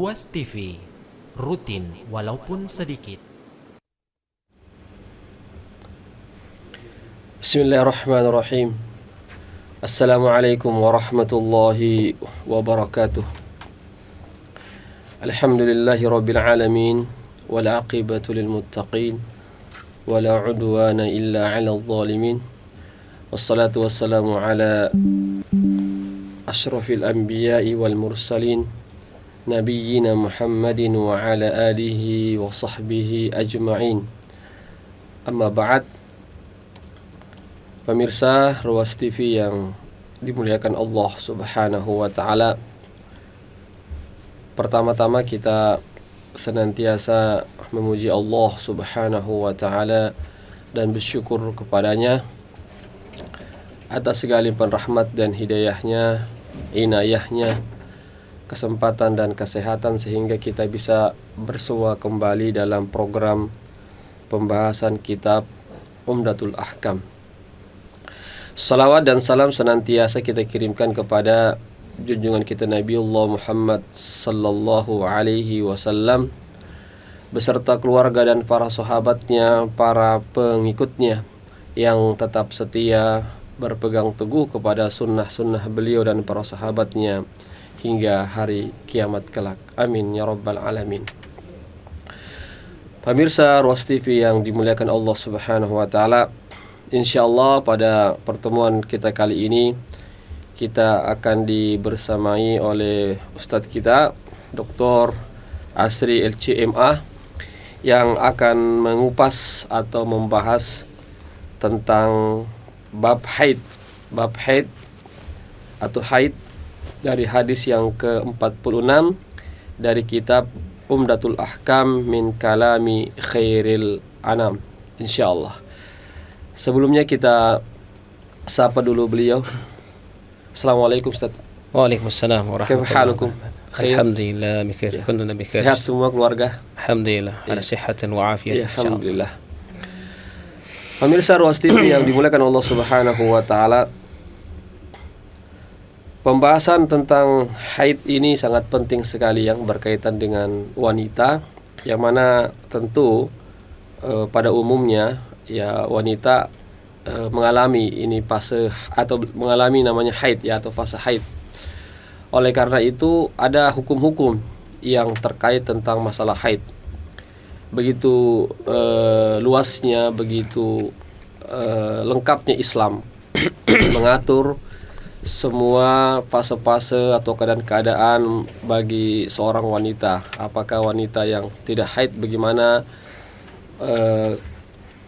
Ruas TV, rutin walaupun sedikit. Bismillahirrahmanirrahim. Assalamualaikum warahmatullahi wabarakatuh. Alhamdulillahi rabbil alamin, wal aqibatu lil muttaqin, wala udwana illa 'alal zalimin. Wassalatu wassalamu ala asyrafil anbiya'i wal mursalin, nabiyyina Muhammadin wa ala alihi wa sahbihi ajma'in. Amma ba'd. Pemirsa Ruas TV yang dimuliakan Allah Subhanahu wa ta'ala, pertama-tama kita senantiasa memuji Allah Subhanahu wa ta'ala dan bersyukur kepadanya atas segala limpahan rahmat dan hidayahnya, inayahnya, kesempatan dan kesehatan sehingga kita bisa bersua kembali dalam program pembahasan kitab Umdatul Ahkam. Salawat dan salam senantiasa kita kirimkan kepada junjungan kita Nabiullah Muhammad sallallahu alaihi wasallam beserta keluarga dan para sahabatnya, para pengikutnya yang tetap setia berpegang teguh kepada sunnah-sunnah beliau dan para sahabatnya hingga hari kiamat kelak. Amin ya rabbal alamin. Pemirsa Ruas TV yang dimuliakan Allah Subhanahu wa ta'ala, insyaallah pada pertemuan kita kali ini kita akan dibersamai oleh Ustadz kita Dr. Asri LCMA yang akan mengupas atau membahas tentang bab haid atau haid dari hadis yang ke-46 dari kitab Umdatul Ahkam min kalami khairil anam, insyaallah. Sebelumnya kita sapa dulu beliau. Assalamualaikum Ustaz. Waalaikumsalam warahmatullahi Kaifa halukum? wabarakatuh. Alhamdulillah bikhair. Kulluna bikhair. Sehat semua keluarga? Alhamdulillah. Ala sihhatin wa afiyatin. Alhamdulillah. Pemirsa Ruas TV yang dimuliakan Allah Subhanahu wa ta'ala, pembahasan tentang haid ini sangat penting sekali yang berkaitan dengan wanita, yang mana tentu pada umumnya ya wanita mengalami ini fase atau mengalami namanya haid ya, atau fase haid. Oleh karena itu ada hukum-hukum yang terkait tentang masalah haid. Begitu luasnya, begitu lengkapnya Islam mengatur semua fase-fase atau keadaan-keadaan bagi seorang wanita. Apakah wanita yang tidak haid, bagaimana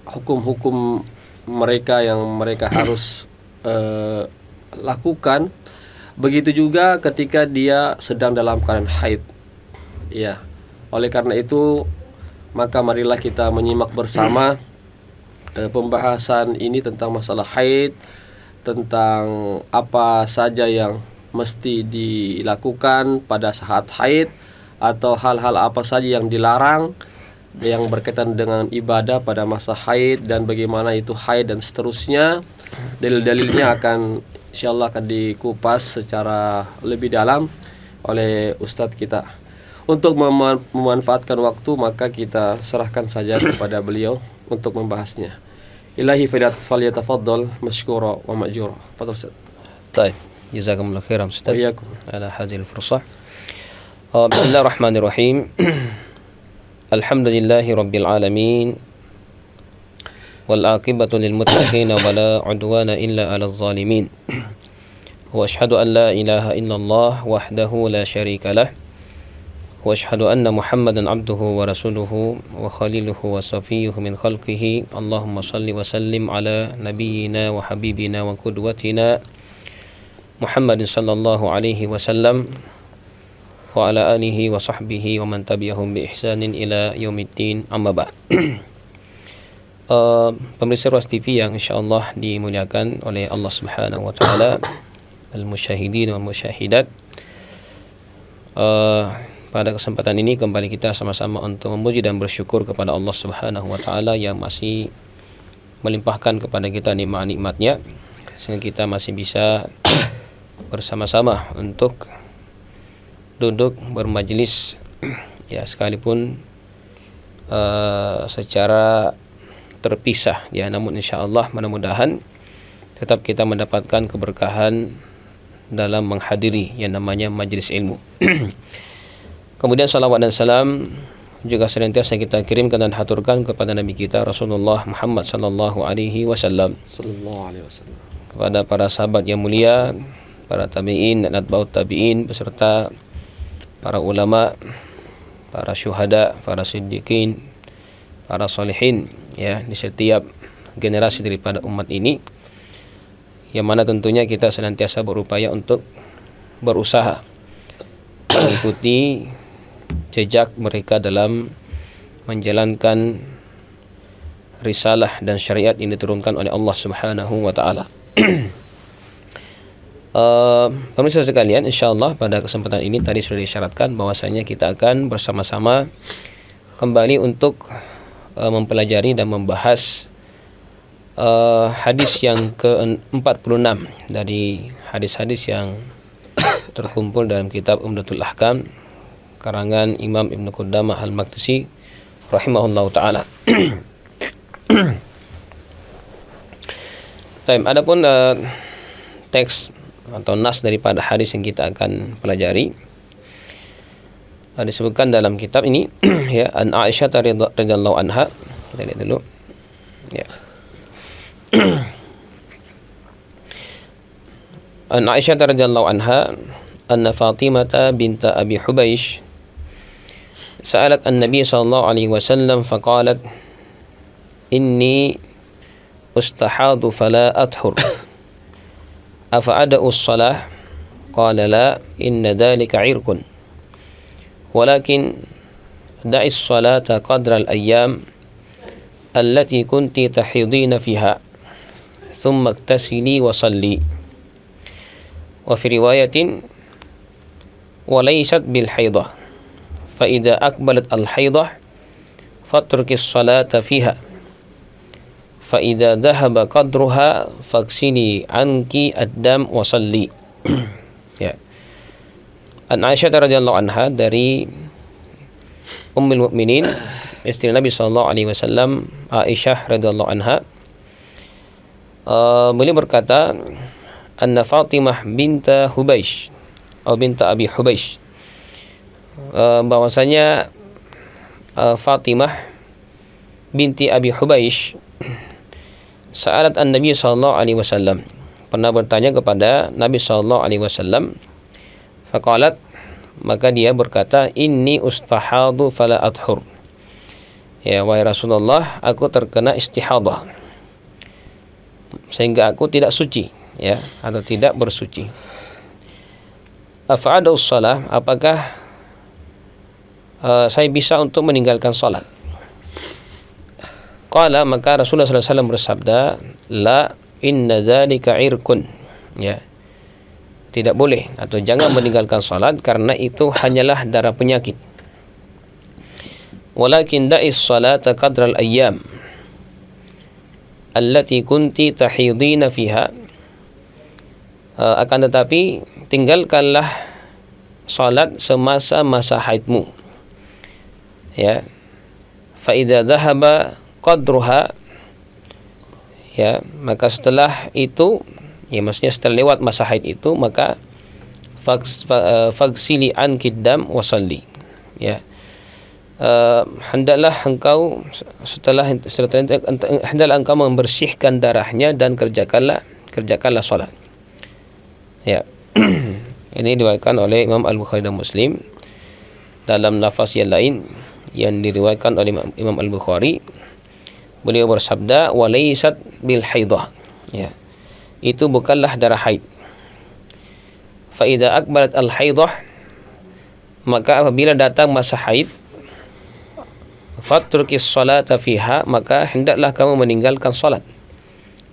hukum-hukum mereka yang mereka harus lakukan. Begitu juga ketika dia sedang dalam keadaan haid. Ya. Oleh karena itu, maka marilah kita menyimak bersama pembahasan ini tentang masalah haid, tentang apa saja yang mesti dilakukan pada saat haid, atau hal-hal apa saja yang dilarang yang berkaitan dengan ibadah pada masa haid, dan bagaimana itu haid dan seterusnya. Dalil-dalilnya akan insyaallah akan dikupas secara lebih dalam oleh Ustadz kita. Untuk memanfaatkan waktu, maka kita serahkan saja kepada beliau untuk membahasnya. Ilahi falyatafaddal mashkura wa ma'jura. Fadhal Ustaz. Baik, jazakumullah khairan Ustaz. Wa iyyakum. Ala hadhil fursah. Bismillahirrahmanirrahim. Alhamdulillahi rabbil alamin. Wal aqibatu lil muttaqin wa la udwana illa 'alal zalimin. Wa asyhadu an la ilaha illallah wahdahu la syarika lah. وأشهد أن محمدا عبده ورسوله وخليله وصفيه من خلقه اللهم صل وسلم على نبينا وحبيبنا وقدوتنا محمد صلى الله عليه وسلم وعلى آله وصحبه ومن تبعهم بإحسان إلى يوم الدين أما بعد. Pemirsa Ruas TV yang insyaallah dimuliakan oleh Allah Subhanahu wa taala, al-musyahidin wal musyahidat. Pada kesempatan ini kembali kita sama-sama untuk memuji dan bersyukur kepada Allah Subhanahu wa taala yang masih melimpahkan kepada kita nikmat-nikmatnya sehingga kita masih bisa bersama-sama untuk duduk bermajlis ya, sekalipun secara terpisah ya, namun insyaallah mudah-mudahan tetap kita mendapatkan keberkahan dalam menghadiri yang namanya majlis ilmu. Kemudian salawat dan salam juga senantiasa kita kirimkan dan haturkan kepada Nabi kita Rasulullah Muhammad sallallahu alaihi wasallam, kepada para sahabat yang mulia, para tabi'in dan atba'ut tabi'in, beserta para ulama, para syuhada, para siddiqin, para salihin ya, di setiap generasi daripada umat ini, yang mana tentunya kita senantiasa berupaya untuk berusaha mengikuti jejak mereka dalam menjalankan risalah dan syariat yang diturunkan oleh Allah Subhanahu wa taala. Pemirsa sekalian, insyaallah pada kesempatan ini tadi sudah disyaratkan bahwasanya kita akan bersama-sama kembali untuk mempelajari dan membahas hadis yang ke-46 dari hadis-hadis yang terkumpul dalam kitab Umdatul Ahkam karangan Imam Ibnu Qudamah Al-Maqdisi rahimahullahu taala. Adapun teks atau nas daripada hadis yang kita akan pelajari disebutkan dalam kitab ini ya, an Aisyah radhiyallahu anha. Kita lihat dulu ya. An Aisyah radhiyallahu anha anna Fatimah bint Abi Hubaish sa'alat an-nabiy sallallahu alaihi wasallam faqalat inni ustahadu fala athur afa ada'u as-salah qala la inna dhalika 'irqun walakin da'i as-salata qadra al-ayyam allati kunti tahidina fiha thumma iktasili wa salli wa fi riwayatin wa laysat bil haidah fa idza aqbalat al haidah fatruki as-salata fiha fa idza dhahaba qadruha faksini anki ad-dam wa salli. Ya. An Aisyah radhiyallahu anha, dari Ummul Mukminin, istri Nabi sallallahu alaihi wasallam, Aisyah radhiyallahu anha, beliau berkata, anna Fatimah binta Hubaish atau binta Abi Hubaish, bahwasanya Fatimah binti Abi Hubaish sa'alat an-Nabi sallallahu alaihi wasallam, pernah bertanya kepada Nabi sallallahu alaihi wasallam, faqalat, maka dia berkata, inni ustahadu fala athur, ya wahai Rasulullah, aku terkena istihadah sehingga aku tidak suci ya, atau tidak bersuci. Afa'adu shalah, apakah saya bisa untuk meninggalkan salat? Qala, maka Rasulullah SAW bersabda, la inna dzalika irkun, ya, tidak boleh atau jangan meninggalkan salat karena itu hanyalah darah penyakit. Walakin da'is salata qadral ayyam allati kunti tahidina fiha, akan tetapi tinggalkanlah salat semasa masa haidmu ya. Fa idza dhahaba qadruha, ya, maka setelah itu, ya maksudnya setelah lewat masa haid itu, maka fagsili ankid dam wa salli, ya, hendaklah engkau hendaklah engkau membersihkan darahnya dan kerjakanlah salat. Ya. Ini diriwayatkan oleh Imam Al-Bukhari dan Muslim dalam lafaz yang lain yang diriwayatkan oleh Imam Al-Bukhari. Beliau bersabda, walaysat bil haidah, ya, itu bukanlah darah haid. Fa idza aqbalat al haidah, maka apabila datang masa haid, fatrukis salata fiha, maka hendaklah kamu meninggalkan salat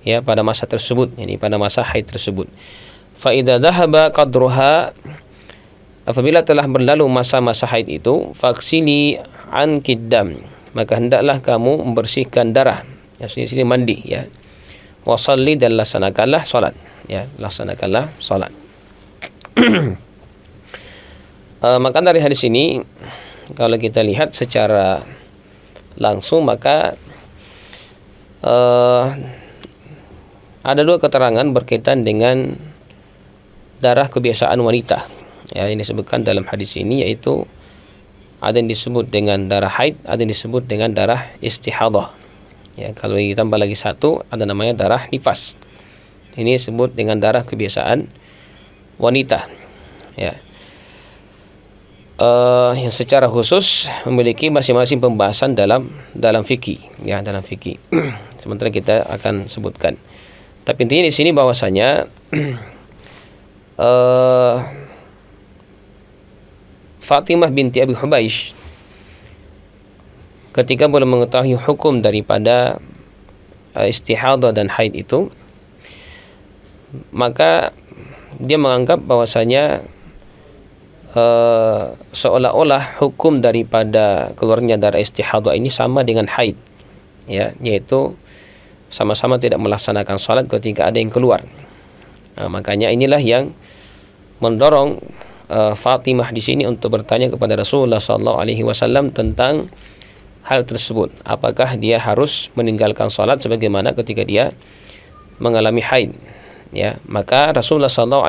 ya pada masa tersebut, yakni pada masa haid tersebut. Fa idza dhahaba qadruha, apabila telah berlalu masa-masa haid itu, faksili ankid dam, maka hendaklah kamu membersihkan darah, ya, sini mandi ya. Wa salli, dan laksanakanlah salat, ya, laksanakanlah salat. Maka dari hadis ini kalau kita lihat secara langsung, maka ada dua keterangan berkaitan dengan darah kebiasaan wanita. Ya, ini disebutkan dalam hadis ini, yaitu ada yang disebut dengan darah haid, ada yang disebut dengan darah istihadah. Ya, kalau ditambah lagi satu, ada namanya darah nifas. Ini disebut dengan darah kebiasaan wanita. Ya. Yang secara khusus memiliki masing-masing pembahasan dalam fikih, ya, dalam fikih. Sementara kita akan sebutkan. Tapi intinya di sini bahwasanya Fatimah binti Abi Hubaish ketika belum mengetahui hukum daripada istihadah dan haid itu, maka dia menganggap bahwasanya seolah-olah hukum daripada keluarnya darah istihadah ini sama dengan haid, ya, yaitu sama-sama tidak melaksanakan salat ketika ada yang keluar. Makanya inilah yang mendorong Fatimah di sini untuk bertanya kepada Rasulullah SAW tentang hal tersebut. Apakah dia harus meninggalkan salat sebagaimana ketika dia mengalami haid? Ya, maka Rasulullah SAW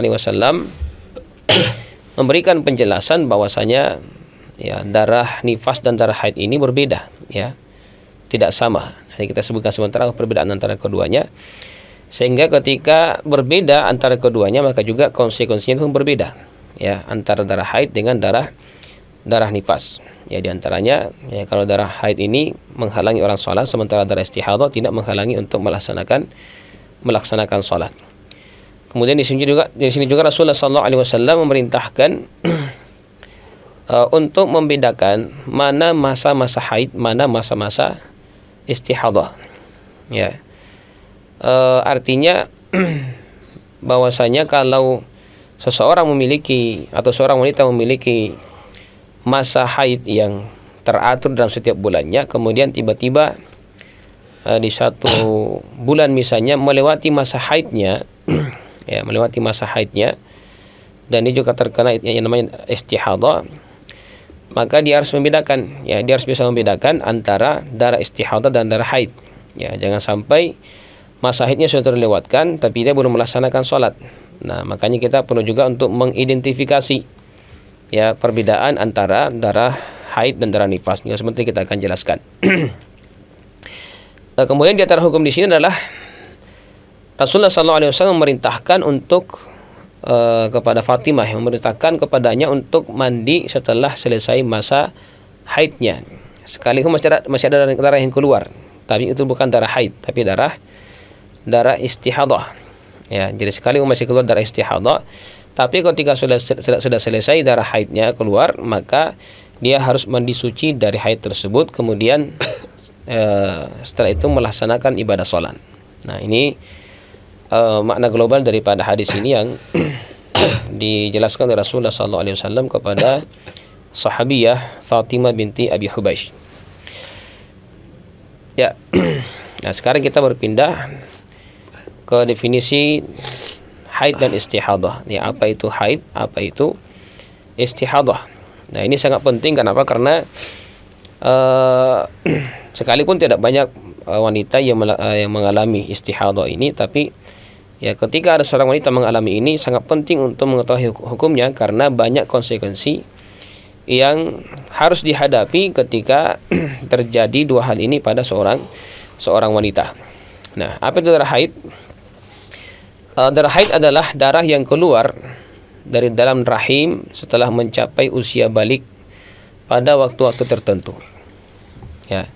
memberikan penjelasan bahwasanya, ya, darah nifas dan darah haid ini berbeda, ya, tidak sama. Jadi kita sebutkan sementara perbedaan antara keduanya, sehingga ketika berbeda antara keduanya maka juga konsekuensinya itu berbeda, ya, antara darah haid dengan darah nifas. Ya, di antaranya, ya, kalau darah haid ini menghalangi orang salat, sementara darah istihadah tidak menghalangi untuk melaksanakan salat. Kemudian di sini juga Rasulullah SAW memerintahkan untuk membedakan mana masa-masa haid, mana masa-masa istihadah. Ya, artinya bahwasanya kalau seseorang memiliki atau seorang wanita memiliki masa haid yang teratur dalam setiap bulannya, kemudian tiba-tiba di satu bulan misalnya melewati masa haidnya, ya, melewati masa haidnya, dan dia juga terkena yang namanya istihadah, maka dia harus membedakan, ya, dia harus bisa membedakan antara darah istihadah dan darah haid. Ya, jangan sampai masa haidnya sudah terlewatkan tapi dia belum melaksanakan sholat. Nah, makanya kita perlu juga untuk mengidentifikasi, ya, perbedaan antara darah haid dan darah nifas. Yang sebentar kita akan jelaskan. Kemudian di antara hukum di sini adalah Rasulullah SAW memerintahkan untuk kepada Fatimah, yang memerintahkan kepadanya untuk mandi setelah selesai masa haidnya. Sekalipun masih ada darah yang keluar, tapi itu bukan darah haid, tapi darah istihadah. Ya, jadi sekalipun masih keluar darah istihadah, tapi ketika sudah selesai darah haidnya keluar, maka dia harus mandi suci dari haid tersebut, kemudian setelah itu melaksanakan ibadah sholat. Nah, ini makna global daripada hadis ini yang dijelaskan oleh Rasulullah SAW kepada sahabiyah Fatimah binti Abi Hubaish. Ya, nah sekarang kita berpindah ke definisi haid dan istihadah. Ya, apa itu haid, apa itu istihadah. Nah, ini sangat penting. Kenapa? Karena sekalipun tidak banyak wanita yang mengalami istihadah ini, tapi, ya, ketika ada seorang wanita mengalami ini sangat penting untuk mengetahui hukumnya, karena banyak konsekuensi yang harus dihadapi ketika terjadi dua hal ini pada seorang wanita. Nah, apa itu darah haid? Darah haid adalah darah yang keluar dari dalam rahim setelah mencapai usia balik pada waktu-waktu tertentu. Ya.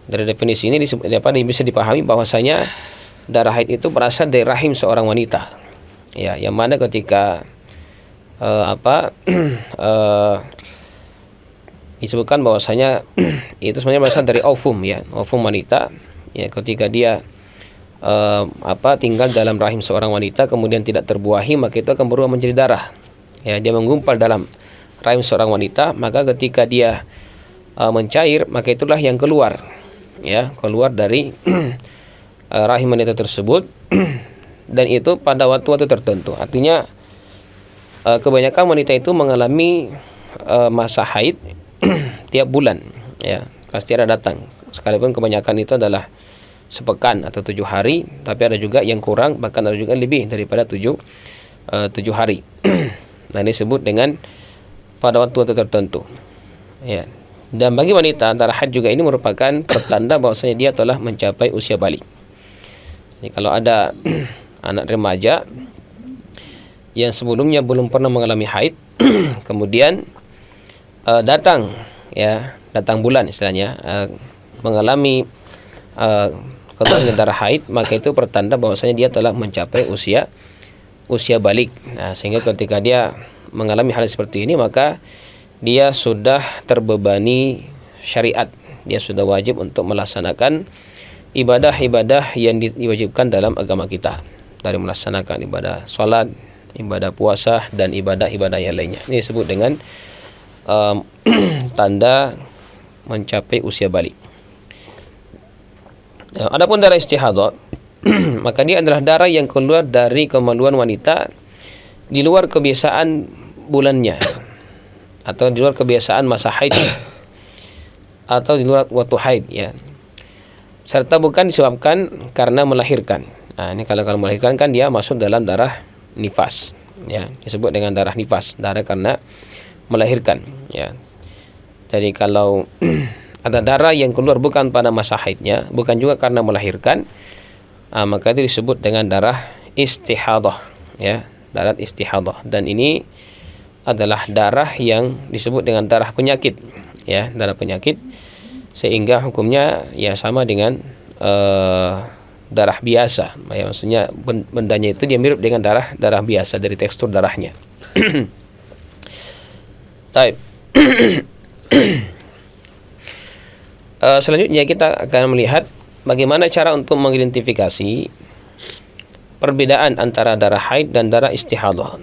Dari definisi ini bisa dipahami bahwasanya darah haid itu berasal dari rahim seorang wanita. Ya, yang mana ketika disebutkan bahwasanya itu sebenarnya berasal dari ovum, ya, ovum wanita. Ya, ketika dia tinggal dalam rahim seorang wanita kemudian tidak terbuahi, maka itu akan berubah menjadi darah. Ya, dia menggumpal dalam rahim seorang wanita, maka ketika dia mencair, maka itulah yang keluar, ya, keluar dari rahim wanita tersebut dan itu pada waktu-waktu tertentu. Artinya kebanyakan wanita itu mengalami masa haid tiap bulan, ya, pasti ada datang. Sekalipun kebanyakan itu adalah sepekan atau 7 hari, tapi ada juga yang kurang, bahkan ada juga lebih daripada 7 hari. Nah, ini disebut dengan pada waktu tertentu. Ya. Dan bagi wanita, darah haid juga ini merupakan pertanda bahwasanya dia telah mencapai usia balik. Jadi kalau ada anak remaja yang sebelumnya belum pernah mengalami haid, kemudian datang bulan istilahnya, mengalami keluarnya darah haid, maka itu pertanda bahwasanya dia telah mencapai usia balik. Nah, sehingga ketika dia mengalami hal seperti ini, maka dia sudah terbebani syariat. Dia sudah wajib untuk melaksanakan ibadah-ibadah yang diwajibkan dalam agama kita, dari melaksanakan ibadah salat, ibadah puasa, dan ibadah-ibadah yang lainnya. Ini disebut dengan tanda mencapai usia balik. Adapun darah istihadah, maka dia adalah darah yang keluar dari kemaluan wanita di luar kebiasaan bulannya, atau di luar kebiasaan masa haid, atau di luar waktu haid, ya. Serta bukan disebabkan karena melahirkan. Nah, ini kalau melahirkan kan dia masuk dalam darah nifas, ya, disebut dengan darah nifas, darah karena melahirkan, ya. Jadi kalau ada darah yang keluar bukan pada masa haidnya, bukan juga karena melahirkan, maka itu disebut dengan darah istihadah, ya, darah istihadah. Dan ini adalah darah yang disebut dengan darah penyakit, ya, darah penyakit, sehingga hukumnya ya sama dengan darah biasa. Ya, maksudnya bendanya itu dia mirip dengan darah biasa dari tekstur darahnya. Baik. Selanjutnya kita akan melihat bagaimana cara untuk mengidentifikasi perbedaan antara darah haid dan darah istihadah.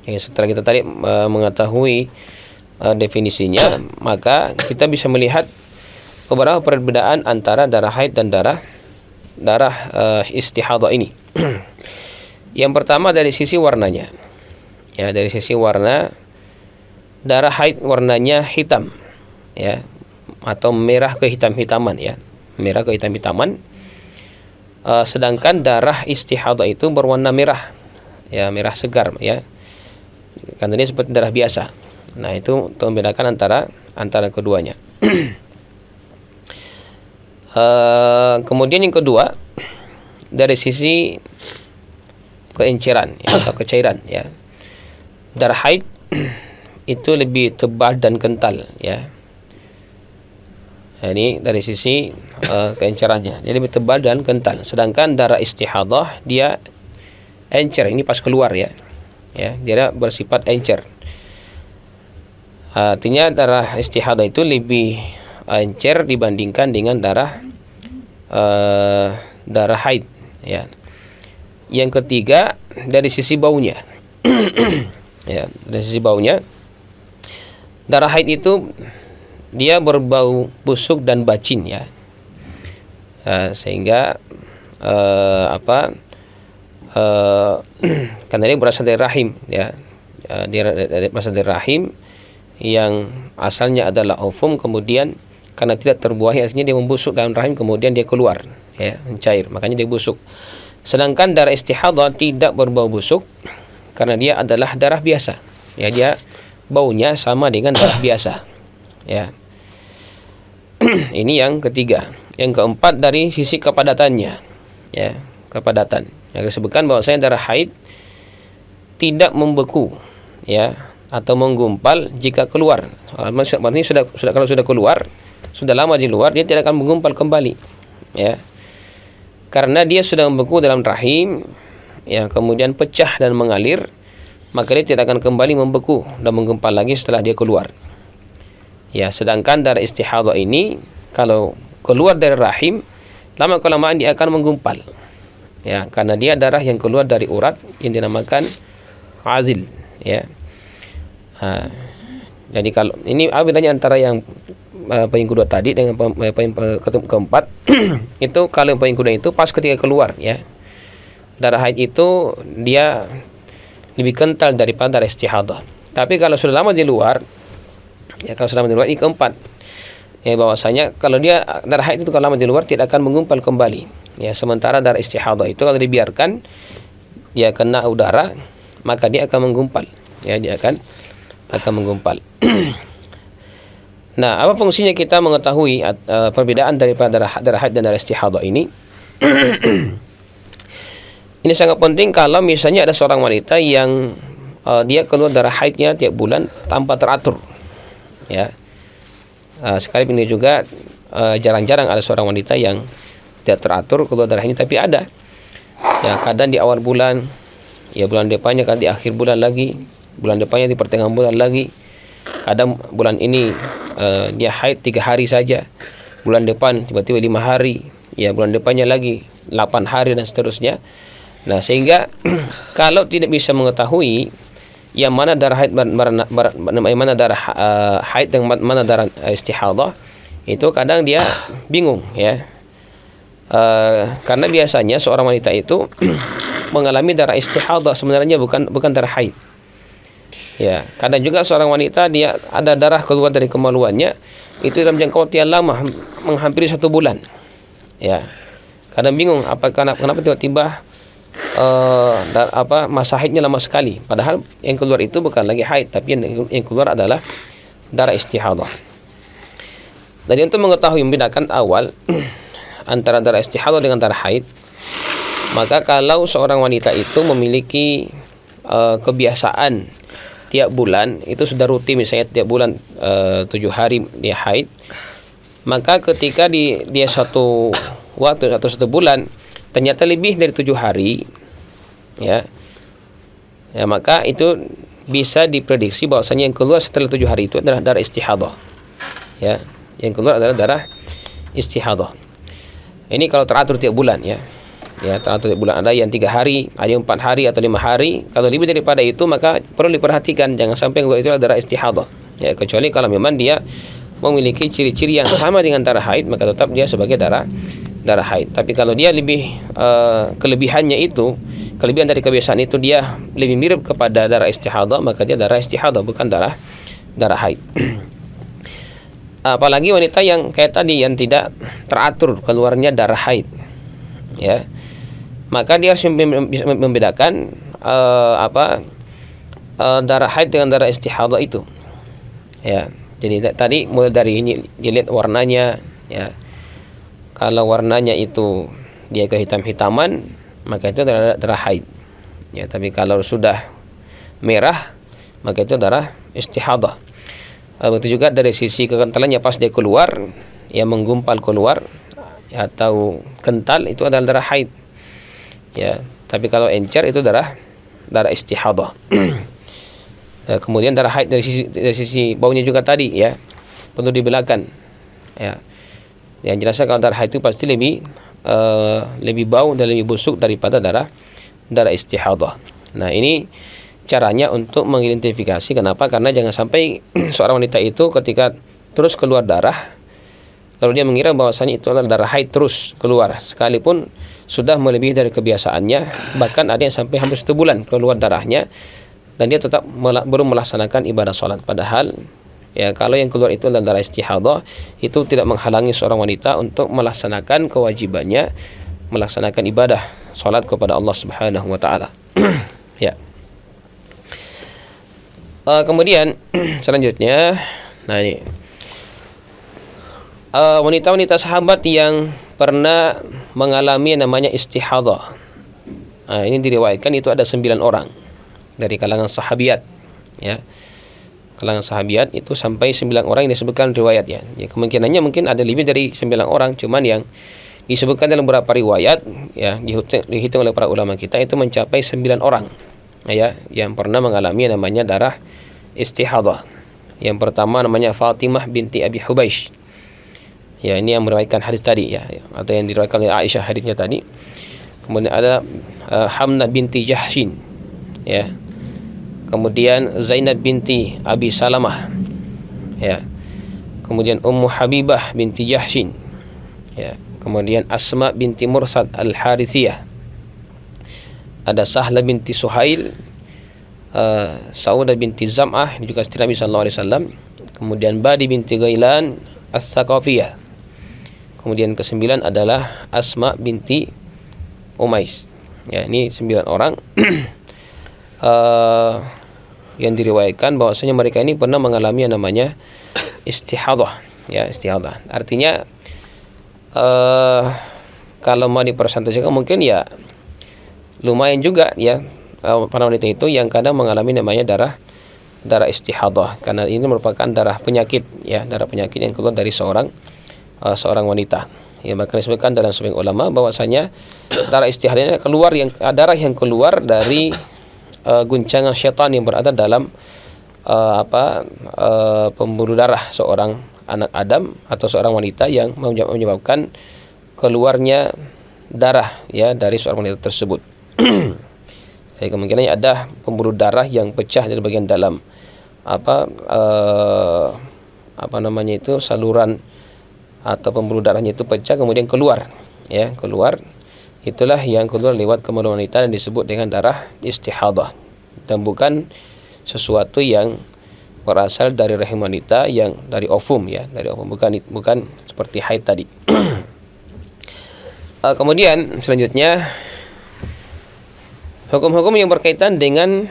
Ya, setelah kita tadi mengetahui definisinya, maka kita bisa melihat beberapa perbedaan antara darah haid dan darah istihadah ini. Yang pertama dari sisi warnanya. Ya, dari sisi warna, darah haid warnanya hitam, ya, atau merah kehitam-hitaman, ya, merah kehitam-hitaman. Sedangkan darah istihadah itu berwarna merah, ya, merah segar, ya, karena dia seperti darah biasa. Nah, itu untuk membedakan antara keduanya. Kemudian yang kedua, dari sisi keenceran, ya, atau kecairan, ya, darah haid itu lebih tebal dan kental, ya. Nah, ini dari sisi keencerannya, dia lebih tebal dan kental. Sedangkan darah istihadah dia encer, ini pas keluar, ya, dia bersifat encer. Artinya darah istihadah itu lebih encer dibandingkan dengan darah haid, ya. Yang ketiga dari sisi baunya. Ya, dari sisi baunya, darah haid itu dia berbau busuk dan bacin, ya. Sehingga karena dia berasal dari rahim, ya. Dia berasal dari rahim yang asalnya adalah ovum, kemudian karena tidak terbuahi akhirnya dia membusuk dalam rahim, kemudian dia keluar, ya, mencair, makanya dia busuk. Sedangkan darah istihadah tidak berbau busuk karena dia adalah darah biasa, ya, dia baunya sama dengan darah biasa, ya. Ini yang ketiga. Yang keempat dari sisi kepadatannya, ya, kepadatan. Yang disebutkan bahwasanya darah haid tidak membeku, ya, atau menggumpal jika keluar. Maksudnya kalau sudah keluar, sudah lama di luar, dia tidak akan menggumpal kembali, ya, karena dia sudah membeku dalam rahim, ya, kemudian pecah dan mengalir, maka dia tidak akan kembali membeku dan menggumpal lagi setelah dia keluar. Ya, sedangkan darah istihadah ini kalau keluar dari rahim, lama kelamaan dia akan menggumpal, ya, karena dia darah yang keluar dari urat yang dinamakan azil, ya. Jadi kalau ini bedanya antara yang poin kedua tadi dengan poin keempat. Itu kalau poin kedua itu pas ketika keluar, ya, darah haid itu dia lebih kental daripada darah istihadah. Tapi kalau sudah lama di luar, Ya, kalau selama di luar ini keempat. Ya, bahwasanya kalau dia darah haid itu kalau lama di luar tidak akan mengumpal kembali. Ya, sementara darah istihadah itu kalau dibiarkan dia kena udara, maka dia akan menggumpal. Ya, dia akan menggumpal. Nah, apa fungsinya kita mengetahui perbedaan daripada darah haid dan darah istihadah ini? Ini sangat penting kalau misalnya ada seorang wanita yang dia keluar darah haidnya tiap bulan tanpa teratur. Ya. Sekali ini juga jarang-jarang ada seorang wanita yang tidak teratur keluar darah ini, tapi ada. Ya, kadang di awal bulan, ya bulan depannya, kadang di akhir bulan lagi, bulan depannya di pertengahan bulan lagi. Kadang bulan ini dia haid 3 hari saja, bulan depan tiba-tiba 5 hari, ya bulan depannya lagi 8 hari dan seterusnya. Nah, sehingga kalau tidak bisa mengetahui yang mana darah haid, mana darah haid dan mana darah istihadah, itu kadang dia bingung, ya. Karena biasanya seorang wanita itu mengalami darah istihadah, sebenarnya bukan darah haid. Ya, kadang juga seorang wanita dia ada darah keluar dari kemaluannya itu dalam jangka waktu yang lama, menghampiri 1 bulan. Ya, kadang bingung kenapa tiba-tiba masa haidnya lama sekali, padahal yang keluar itu bukan lagi haid, tapi yang keluar adalah darah istihadah. Jadi untuk mengetahui membedakan awal antara darah istihadah dengan darah haid, maka kalau seorang wanita itu memiliki kebiasaan tiap bulan itu sudah rutin, misalnya tiap bulan 7 hari dia haid, maka ketika dia satu waktu atau 1 bulan ternyata lebih dari 7 hari, ya, maka itu bisa diprediksi bahwasanya yang keluar setelah 7 hari itu adalah darah istihadah. Ya, yang keluar adalah darah istihadah. Ini kalau teratur tiap bulan, ya. Ya, teratur tiap bulan. Ada yang 3 hari, ada yang 4 hari atau 5 hari. Kalau lebih daripada itu maka perlu diperhatikan, jangan sampai yang keluar itu adalah darah istihadah. Ya, kecuali kalau memang dia memiliki ciri-ciri yang sama dengan darah haid, maka tetap dia sebagai darah haid. Tapi kalau dia lebih kelebihan dari kebiasaan itu dia lebih mirip kepada darah istihadah, maka dia darah istihadah, bukan darah haid. Apalagi wanita yang kayak tadi yang tidak teratur keluarnya darah haid, ya, maka dia harus bisa membedakan darah haid dengan darah istihadah itu. Ya, jadi tadi mulai dari ini dilihat warnanya, ya. Kalau warnanya itu dia kehitam-hitaman, maka itu darah haid. Ya, tapi kalau sudah merah, maka itu darah istihadah. Begitu juga dari sisi kekentalannya pas dia keluar, yang menggumpal keluar atau kental, itu adalah darah haid. Ya, tapi kalau encer itu darah istihadah. Kemudian darah haid dari sisi baunya juga tadi, ya, perlu dibedakan. Ya. Yang jelasnya kalau darah haid itu pasti lebih bau dan lebih busuk daripada darah istihadah. Nah, ini caranya untuk mengidentifikasi. Kenapa? Karena jangan sampai seorang wanita itu ketika terus keluar darah, lalu dia mengira bahwasanya itu adalah darah haid terus keluar, sekalipun sudah melebihi dari kebiasaannya. Bahkan ada yang sampai hampir 1 bulan keluar darahnya, dan dia tetap belum melaksanakan ibadah sholat. Padahal, ya, kalau yang keluar itu adalah darah istihadah, itu tidak menghalangi seorang wanita untuk melaksanakan kewajibannya, melaksanakan ibadah sholat kepada Allah Subhanahu wa taala. Ya. Kemudian selanjutnya, nah ini wanita-wanita sahabat yang pernah mengalami yang namanya istihadah. Ini diriwayatkan itu ada 9 orang dari kalangan sahabiat, ya. Kalangan sahabiat itu sampai 9 orang yang disebutkan riwayat, ya. Ya, kemungkinannya mungkin ada lebih dari 9 orang, cuman yang disebutkan dalam beberapa riwayat, ya, dihitung oleh para ulama kita itu mencapai 9 orang, ya, yang pernah mengalami yang namanya darah istihadah. Yang pertama namanya Fatimah binti Abi Hubaish. Ya, ini yang meriwayatkan hadis tadi, ya, atau yang diriwayatkan oleh Aisyah hadisnya tadi. Kemudian ada Hamnah binti Jahshin, ya. Kemudian Zainab binti Abi Salamah, ya. Kemudian Ummu Habibah binti Jahshin, ya. Kemudian Asma binti Mursad Al-Harithiyah. Ada Sahla binti Suhail, Saudah binti Zam'ah, ini juga istri Nabi sallallahu alaihi wasallam. Kemudian Badi binti Ghailan As-Saqafiyah. Kemudian ke-9 adalah Asma binti Umais. Ya, ini 9 orang yang diriwayatkan bahwasanya mereka ini pernah mengalami yang namanya istihadah. Ya, istihadah. Artinya kalau mau dipersentasikan mungkin ya lumayan juga ya para wanita itu yang kadang mengalami namanya darah istihadah, karena ini merupakan darah penyakit ya, darah penyakit yang keluar dari seorang wanita. Ya, maka disebutkan dalam sebagian ulama bahwasanya darah istihadah ini darah yang keluar dari guncangan syaitan yang berada dalam pembuluh darah seorang anak Adam atau seorang wanita yang menyebabkan keluarnya darah ya dari seorang wanita tersebut. Jadi kemungkinannya ada pembuluh darah yang pecah dari bagian dalam saluran atau pembuluh darahnya itu pecah kemudian keluar ya, itulah yang keluar lewat kemaluan wanita dan disebut dengan darah istihadah, dan bukan sesuatu yang berasal dari rahim wanita yang dari ovum ya, bukan seperti haid tadi. Kemudian selanjutnya hukum-hukum yang berkaitan dengan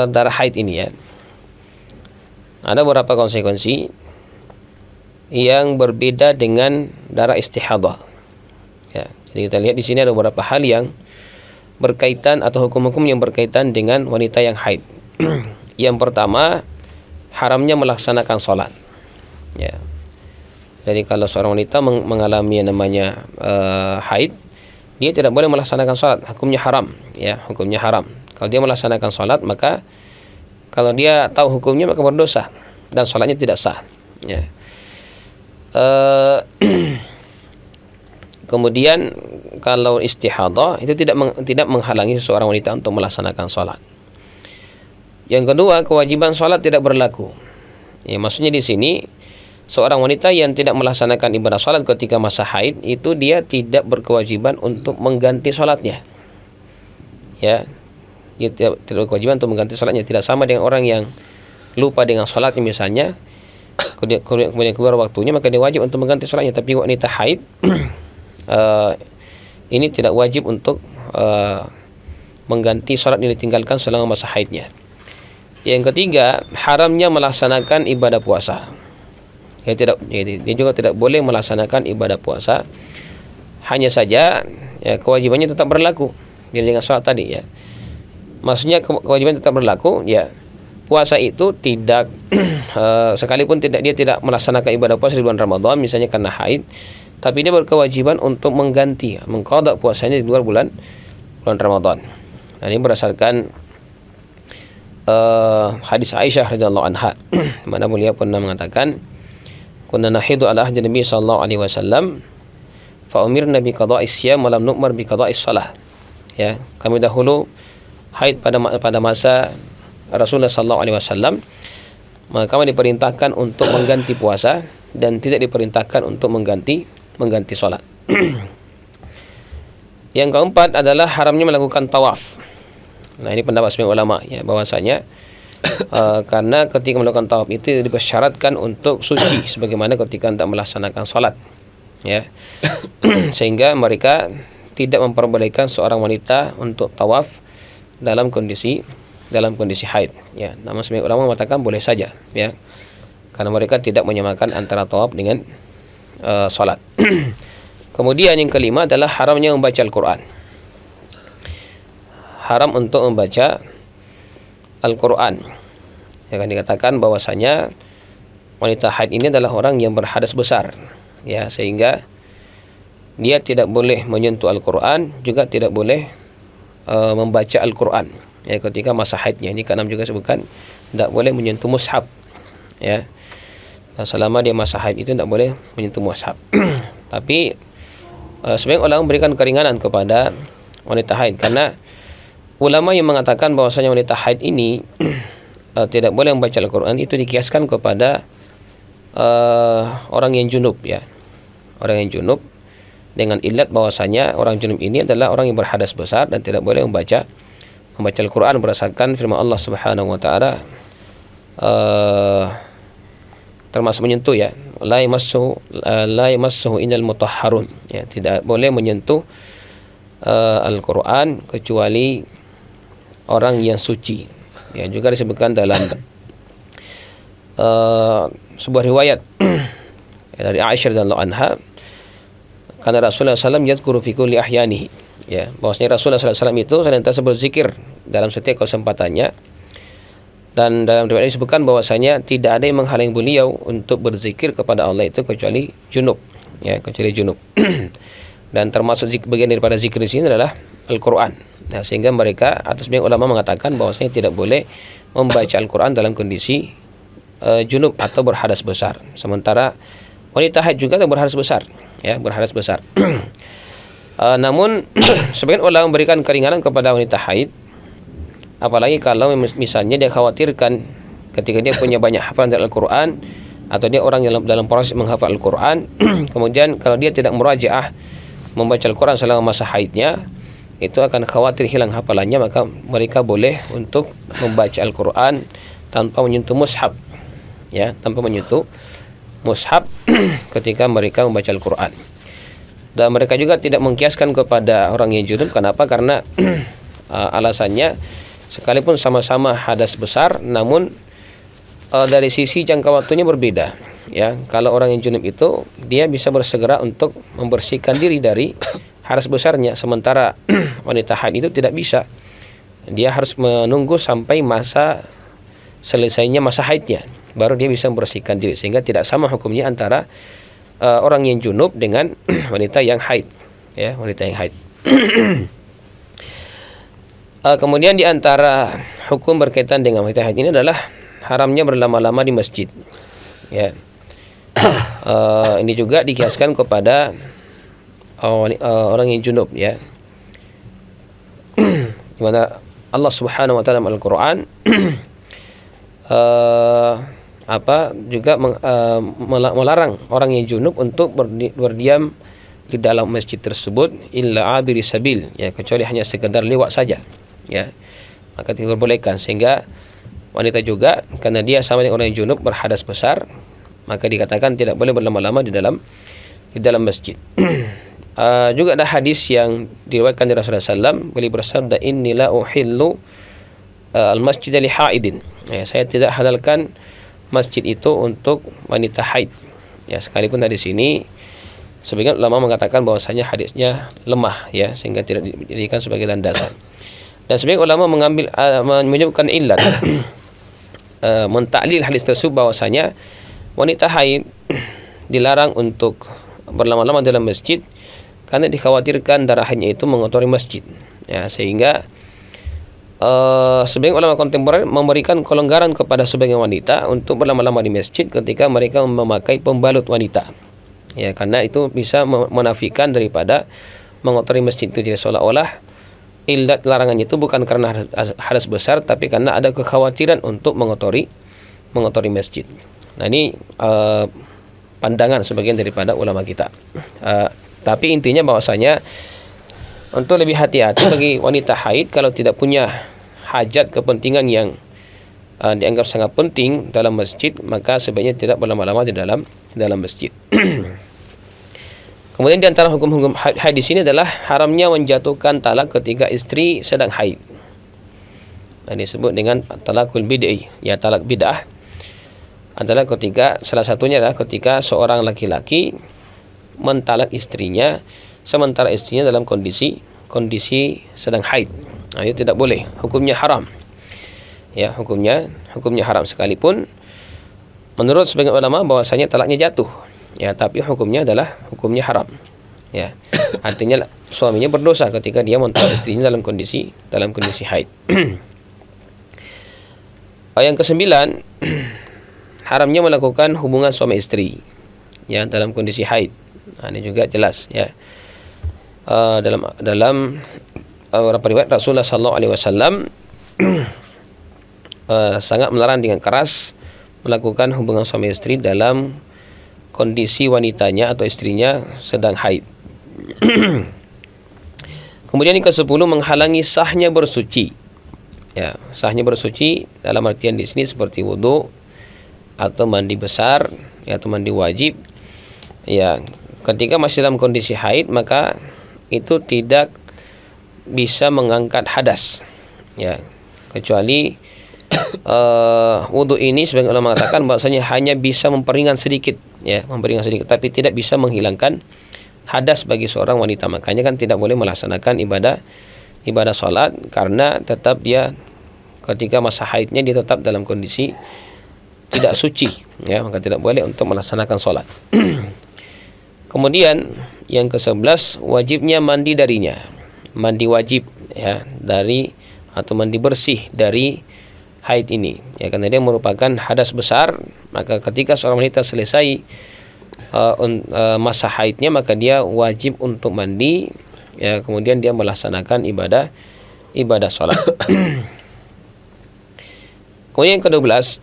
darah haid ini ya. Ada beberapa konsekuensi yang berbeda dengan darah istihadah. Ya, jadi kita lihat di sini ada beberapa hal yang berkaitan atau hukum-hukum yang berkaitan dengan wanita yang haid. Yang pertama, haramnya melaksanakan sholat. Ya. Jadi kalau seorang wanita mengalami yang namanya haid, dia tidak boleh melaksanakan sholat, hukumnya haram. Ya, hukumnya haram. Kalau dia melaksanakan sholat, maka kalau dia tahu hukumnya maka berdosa dan sholatnya tidak sah. Ya. Kemudian kalau istihadah itu tidak menghalangi seorang wanita untuk melaksanakan sholat. Yang kedua, kewajiban sholat tidak berlaku. Ya, maksudnya di sini seorang wanita yang tidak melaksanakan ibadah sholat ketika masa haid itu dia tidak berkewajiban untuk mengganti sholatnya. Ya, dia tidak berkewajiban untuk mengganti sholatnya. Tidak sama dengan orang yang lupa dengan sholatnya misalnya, kemudian keluar waktunya maka dia wajib untuk mengganti sholatnya. Tapi wanita haid ini tidak wajib untuk mengganti sholat yang ditinggalkan selama masa haidnya. Yang ketiga, haramnya melaksanakan ibadah puasa. Dia juga tidak boleh melaksanakan ibadah puasa. Hanya saja ya, kewajibannya tetap berlaku. Dia dengan sholat tadi ya. Maksudnya kewajiban tetap berlaku ya. Puasa itu tidak sekalipun dia tidak melaksanakan ibadah puasa di bulan Ramadan misalnya karena haid, tapi dia berkewajiban untuk mengganti, mengqadha puasanya di luar bulan Ramadan. Nah, ini berdasarkan hadis Aisyah radhiyallahu anha, mana beliau pernah mengatakan, "Kunna nahidu ala ahdi Nabi sallallahu alaihi wasallam, fa umirna bi qada'is siyam wa lam nu'mar bi qada'is shalah." Ya, kami dahulu haid pada masa Rasulullah sallallahu alaihi wasallam, maka kami diperintahkan untuk mengganti puasa dan tidak diperintahkan untuk mengganti salat. Yang keempat adalah haramnya melakukan tawaf. Nah, ini pendapat sebagian ulama ya, bahwasanya karena ketika melakukan tawaf itu dipersyaratkan untuk suci sebagaimana ketika hendak melaksanakan salat. Ya. Sehingga mereka tidak memperbolehkan seorang wanita untuk tawaf dalam kondisi haid ya. Namun sebagian ulama mengatakan boleh saja ya. Karena mereka tidak menyamakan antara tawaf dengan salat. Kemudian yang kelima adalah haramnya membaca Al-Qur'an. Haram untuk membaca Al-Qur'an. Ya, kan dikatakan bahwasanya wanita haid ini adalah orang yang berhadas besar ya, sehingga dia tidak boleh menyentuh Al-Qur'an, juga tidak boleh membaca Al-Qur'an ya ketika masa haidnya. Ini keenam juga sebutkan tidak boleh menyentuh mushaf ya. Nah, selama dia masa haid itu tidak boleh menyentuh mushaf. Tapi sebagian ulama memberikan keringanan kepada wanita haid, karena ulama yang mengatakan bahwasanya wanita haid ini tidak boleh membaca Al-Qur'an itu dikiaskan kepada orang yang junub ya. Orang yang junub dengan ilat bahwasanya orang junub ini adalah orang yang berhadas besar dan tidak boleh membaca Al-Qur'an berdasarkan firman Allah Subhanahu wa taala termasuk menyentuh ya. La yamassuhu innal mutahharun. Ya, tidak boleh menyentuh Al-Qur'an kecuali orang yang suci. Ya, juga disebutkan dalam sebuah riwayat dari Aisyah radhiyallahu anha, karena Rasulullah SAW yazkuru fi kulli ahyanihi. Ya, bahwasanya Rasulullah SAW itu senantiasa berzikir dalam setiap kesempatannya. Dan dalam riwayat disebutkan bahwasanya tidak ada yang menghalangi beliau untuk berzikir kepada Allah itu kecuali junub. Ya, kecuali junub. Dan termasuk bagian daripada zikir di sini adalah Al-Qur'an. Nah, sehingga mereka atau sebagian ulama mengatakan bahwasanya tidak boleh membaca Al-Qur'an dalam kondisi junub atau berhadas besar. Sementara wanita haid juga berhadas besar, ya, berhadas besar. Namun sebagian ulama memberikan keringanan kepada wanita haid, apalagi kalau misalnya dia khawatirkan ketika dia punya banyak hafalan dari Al-Qur'an atau dia orang yang dalam proses menghafal Al-Qur'an, kemudian kalau dia tidak murajaah membaca Al-Qur'an selama masa haidnya, itu akan khawatir hilang hafalannya, maka mereka boleh untuk membaca Al-Qur'an tanpa menyentuh mushaf, ya, tanpa menyentuh mushaf ketika mereka membaca Al-Qur'an. Dan mereka juga tidak mengkiaskan kepada orang yang junub. Kenapa? Karena alasannya sekalipun sama-sama hadas besar, namun dari sisi jangka waktunya berbeda. Ya, kalau orang yang junub itu dia bisa bersegera untuk membersihkan diri dari hadas besarnya, sementara wanita haid itu tidak bisa. Dia harus menunggu sampai masa selesainya masa haidnya, baru dia bisa membersihkan diri, sehingga tidak sama hukumnya antara orang yang junub dengan wanita yang haid, ya, wanita yang haid. Kemudian di antara hukum berkaitan dengan wanita haid ini adalah haramnya berlama-lama di masjid. Ya, ini juga dikiaskan kepada orang yang junub, ya. Di mana Allah Subhanahu wa taala dalam Al-Qur'an juga melarang orang yang junub untuk berdiam di dalam masjid tersebut illa abiri sabil, ya, kecuali hanya sekedar lewat saja, ya, maka diperbolehkan. Sehingga wanita juga karena dia sama dengan orang yang junub berhadas besar, maka dikatakan tidak boleh berlama-lama di dalam masjid. Juga ada hadis yang diriwayatkan dari Rasulullah SAW, beliau bersabda, inni la uhillu al-masjid li haidin. Ya, saya tidak halalkan masjid itu untuk wanita haid. Ya, sekalipun hadis ini sebagian ulama mengatakan bahwasanya hadisnya lemah, ya, sehingga tidak dijadikan sebagai landasan. Dan sebagian ulama menyebutkan illat mentaklil hadis tersebut bahwasanya wanita haid dilarang untuk berlama-lama dalam masjid karena dikhawatirkan darahnya itu mengotori masjid. Ya, sehingga sebagian ulama kontemporer memberikan kelonggaran kepada sebagian wanita untuk berlama-lama di masjid ketika mereka memakai pembalut wanita. Ya, karena itu bisa menafikan daripada mengotori masjid itu. Jadi seolah-olah illat larangannya itu bukan karena hadas besar, tapi karena ada kekhawatiran untuk mengotori masjid. Nah, ini pandangan sebagian daripada ulama kita. Tapi intinya bahwasanya untuk lebih hati-hati bagi wanita haid, kalau tidak punya hajat kepentingan yang dianggap sangat penting dalam masjid, maka sebaiknya tidak berlama-lama di dalam masjid. Kemudian di antara hukum-hukum haid di sini adalah haramnya menjatuhkan talak ketika istri sedang haid. Ini disebut dengan talakul bid'i, ya, talak bid'ah. Adalah ketika, salah satunya adalah ketika seorang laki-laki mentalak istrinya sementara istrinya dalam kondisi sedang haid. Nah, itu tidak boleh, hukumnya haram. Ya, hukumnya haram, sekalipun menurut sebagian ulama bahwasanya talaknya jatuh, ya, tapi hukumnya haram. Ya, artinya suaminya berdosa ketika dia mentalak istrinya dalam kondisi haid. Yang kesembilan, haramnya melakukan hubungan suami istri, ya, dalam kondisi haid. Nah, ini juga jelas, ya. Dalam beberapa riwayat Rasulullah SAW sangat melarang dengan keras melakukan hubungan suami istri dalam kondisi wanitanya atau istrinya sedang haid. Kemudian yang ke-10, menghalangi sahnya bersuci. Ya, sahnya bersuci dalam artian di sini seperti wudu atau mandi besar atau mandi wajib, ya ketika masih dalam kondisi haid maka itu tidak bisa mengangkat hadas, ya kecuali wudhu ini sebagian ulama mengatakan bahwasanya hanya bisa memperingan sedikit, ya memperingan sedikit, tapi tidak bisa menghilangkan hadas bagi seorang wanita. Makanya kan tidak boleh melaksanakan ibadah salat karena tetap dia ketika masa haidnya dia tetap dalam kondisi tidak suci, ya maka tidak boleh untuk melaksanakan salat. Kemudian yang ke-11 wajibnya mandi darinya, mandi wajib, ya dari atau mandi bersih dari haid ini, ya karena dia merupakan hadas besar. Maka ketika seorang wanita selesai masa haidnya maka dia wajib untuk mandi, ya kemudian dia melaksanakan ibadah salat. Kemudian yang ke-12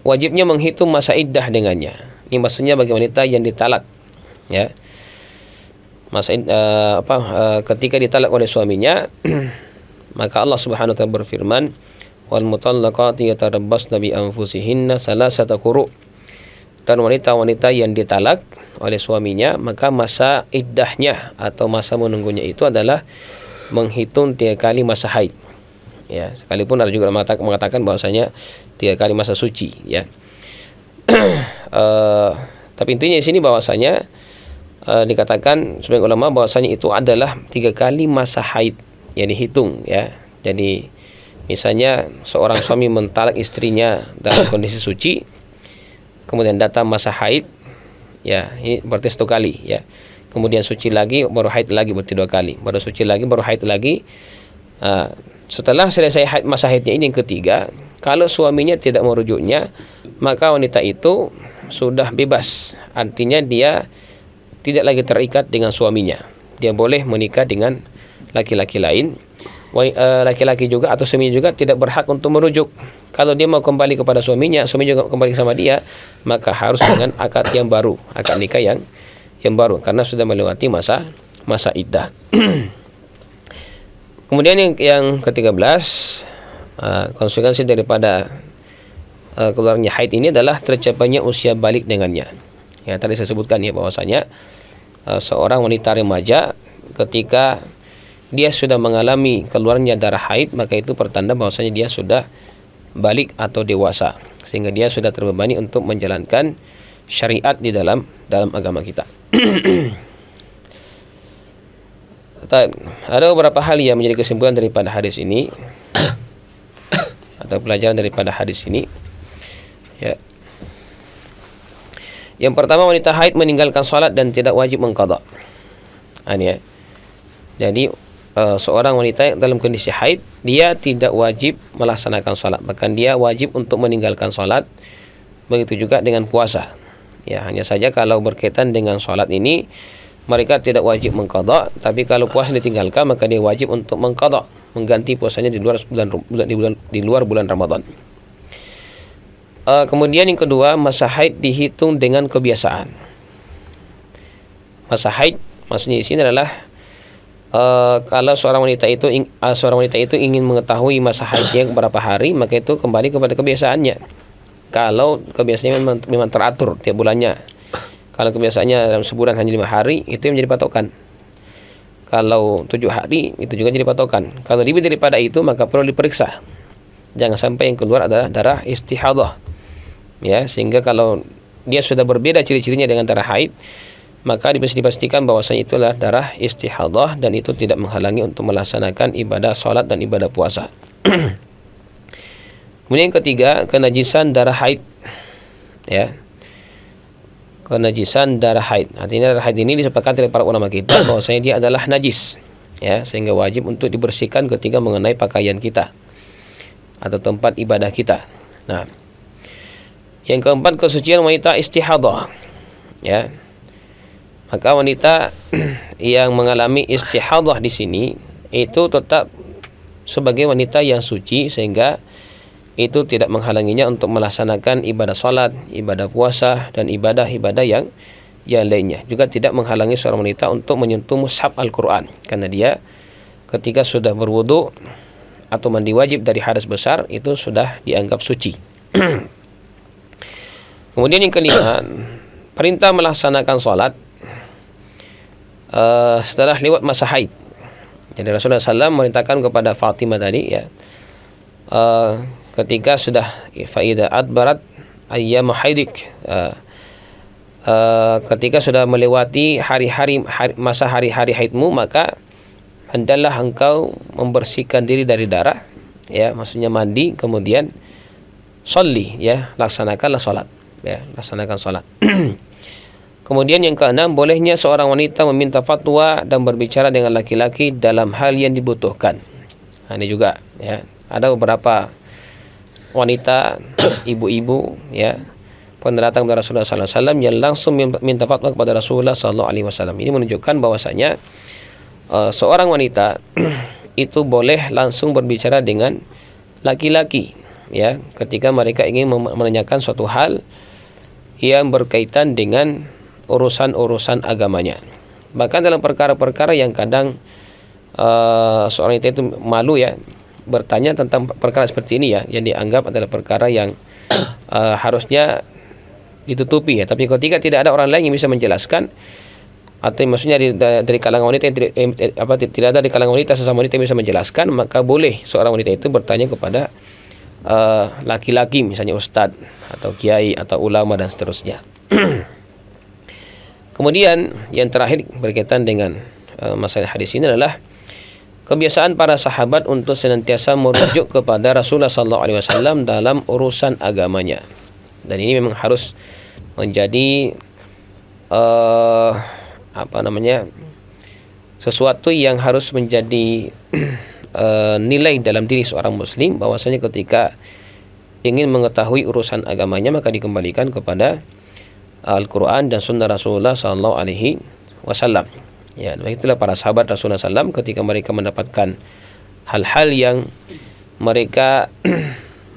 wajibnya menghitung masa iddah dengannya. Ini maksudnya bagi wanita yang ditalak, ya masa ketika ditalak oleh suaminya maka Allah Subhanahu wa taala berfirman, wal mutallaqati yatarabbasna bi anfusihinna salasata quru'. Dan wanita-wanita yang ditalak oleh suaminya maka masa iddahnya atau masa menunggunya itu adalah menghitung 3 kali masa haid, ya sekalipun ada juga mengatakan bahwasanya 3 kali masa suci, ya. Tapi intinya di sini bahwasanya dikatakan sebagian ulama bahwasanya itu adalah 3 kali masa haid yang dihitung, ya. Jadi misalnya seorang suami mentalak istrinya dalam kondisi suci, kemudian datang masa haid, ya ini berarti 1 kali, ya. Kemudian suci lagi, baru haid lagi, berarti 2 kali. Baru suci lagi, baru haid lagi. Setelah selesai masa haidnya ini yang ketiga, kalau suaminya tidak merujuknya, maka wanita itu sudah bebas. Artinya dia tidak lagi terikat dengan suaminya. Dia boleh menikah dengan laki-laki lain. Laki-laki juga atau suaminya juga tidak berhak untuk merujuk. Kalau dia mau kembali kepada suaminya, suami juga kembali sama dia, maka harus dengan akad yang baru, akad nikah yang baru, karena sudah melewati masa iddah. Kemudian yang ke-13 konsekuensi daripada keluarnya haid ini adalah tercapainya usia balik dengannya. Ya tadi saya sebutkan ya bahwasanya seorang wanita remaja ketika dia sudah mengalami keluarnya darah haid, maka itu pertanda bahwasanya dia sudah balik atau dewasa, sehingga dia sudah terbebani untuk menjalankan syariat di dalam agama kita. Ada beberapa hal yang menjadi kesimpulan daripada hadis ini atau pelajaran daripada hadis ini, ya. Yang pertama, wanita haid meninggalkan salat dan tidak wajib mengqadha. Ya. Jadi seorang wanita dalam kondisi haid dia tidak wajib melaksanakan salat, bahkan dia wajib untuk meninggalkan salat. Begitu juga dengan puasa. Ya, hanya saja kalau berkaitan dengan salat ini mereka tidak wajib mengqadha, tapi kalau puasa ditinggalkan maka dia wajib untuk mengqadha, mengganti puasanya di luar bulan Ramadan. Kemudian yang kedua, masa haid dihitung dengan kebiasaan. Masa haid maksudnya di sini adalah kalau seorang wanita itu ingin mengetahui masa haidnya berapa hari, maka itu kembali kepada kebiasaannya. Kalau kebiasaannya memang teratur tiap bulannya, kalau kebiasaannya dalam sebulan hanya 5 hari, itu yang menjadi patokan. Kalau 7 hari, itu juga jadi patokan. Kalau lebih daripada itu, maka perlu diperiksa. Jangan sampai yang keluar adalah darah istihadah, ya, sehingga kalau dia sudah berbeda ciri-cirinya dengan darah haid, maka bisa dipastikan bahwasanya itu adalah darah istihadah dan itu tidak menghalangi untuk melaksanakan ibadah salat dan ibadah puasa. Kemudian yang ketiga, kenajisan darah haid, ya. Kenajisan darah haid. Artinya darah haid ini disepakati oleh para ulama kita bahwasanya dia adalah najis, ya, sehingga wajib untuk dibersihkan ketika mengenai pakaian kita atau tempat ibadah kita. Nah, yang keempat, kesucian wanita istihadah, ya. Maka wanita yang mengalami istihadah di sini itu tetap sebagai wanita yang suci, sehingga itu tidak menghalanginya untuk melaksanakan ibadah salat, ibadah puasa dan ibadah-ibadah yang lainnya. Juga tidak menghalangi seorang wanita untuk menyentuh mushaf Al-Qur'an, karena dia ketika sudah berwudu atau mandi wajib dari hadas besar itu sudah dianggap suci. Kemudian yang kelima, perintah melaksanakan sholat setelah lewat masa haid. Jadi Rasulullah SAW memerintahkan kepada Fatimah tadi, ya, ketika sudah faida adbarat ayyam haidik, ketika sudah melewati masa hari-hari haidmu, maka hendaklah engkau membersihkan diri dari darah, ya, maksudnya mandi, kemudian sholli, ya, laksanakanlah sholat, ya, laksanakan sholat. Kemudian yang keenam, bolehnya seorang wanita meminta fatwa dan berbicara dengan laki-laki dalam hal yang dibutuhkan. Nah, ini juga, ya, ada beberapa wanita, ibu-ibu, ya, pernah datang kepada Rasulullah SAW yang langsung minta fatwa kepada Rasulullah SAW. Ini menunjukkan bahwasanya seorang wanita itu boleh langsung berbicara dengan laki-laki, ya, ketika mereka ingin menanyakan suatu hal yang berkaitan dengan urusan-urusan agamanya. Bahkan dalam perkara-perkara yang kadang seorang wanita itu malu, ya, bertanya tentang perkara seperti ini, ya, yang dianggap adalah perkara yang harusnya ditutupi, ya. Tapi ketika tidak ada orang lain yang bisa menjelaskan, atau maksudnya dari kalangan wanita yang tidak ada di kalangan wanita sesama wanita yang bisa menjelaskan, maka boleh seorang wanita itu bertanya kepada laki-laki, misalnya ustadz atau kiai atau ulama dan seterusnya. Kemudian yang terakhir berkaitan dengan masalah hadis ini adalah kebiasaan para sahabat untuk senantiasa merujuk kepada Rasulullah SAW dalam urusan agamanya. Dan ini memang harus menjadi sesuatu yang harus menjadi nilai dalam diri seorang muslim, bahwasanya ketika ingin mengetahui urusan agamanya maka dikembalikan kepada Al-Quran dan Sunnah Rasulullah SAW. Ya, itulah para sahabat Rasulullah SAW ketika mereka mendapatkan hal-hal yang mereka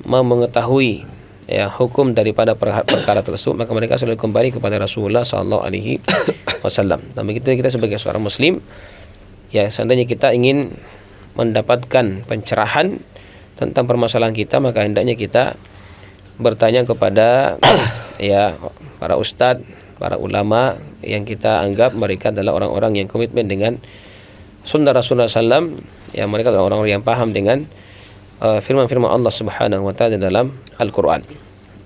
mau mengetahui, ya, hukum daripada perkara tersebut, maka mereka selalu kembali kepada Rasulullah SAW. Dan begitu kita sebagai seorang muslim, ya, seandainya kita ingin mendapatkan pencerahan tentang permasalahan kita, maka hendaknya kita bertanya kepada ya, para ustadz, para ulama yang kita anggap mereka adalah orang-orang yang komitmen dengan sunnah Rasulullah SAW, ya, mereka adalah orang-orang yang paham dengan firman-firman Allah Subhanahu wa taala dalam Al-Qur'an.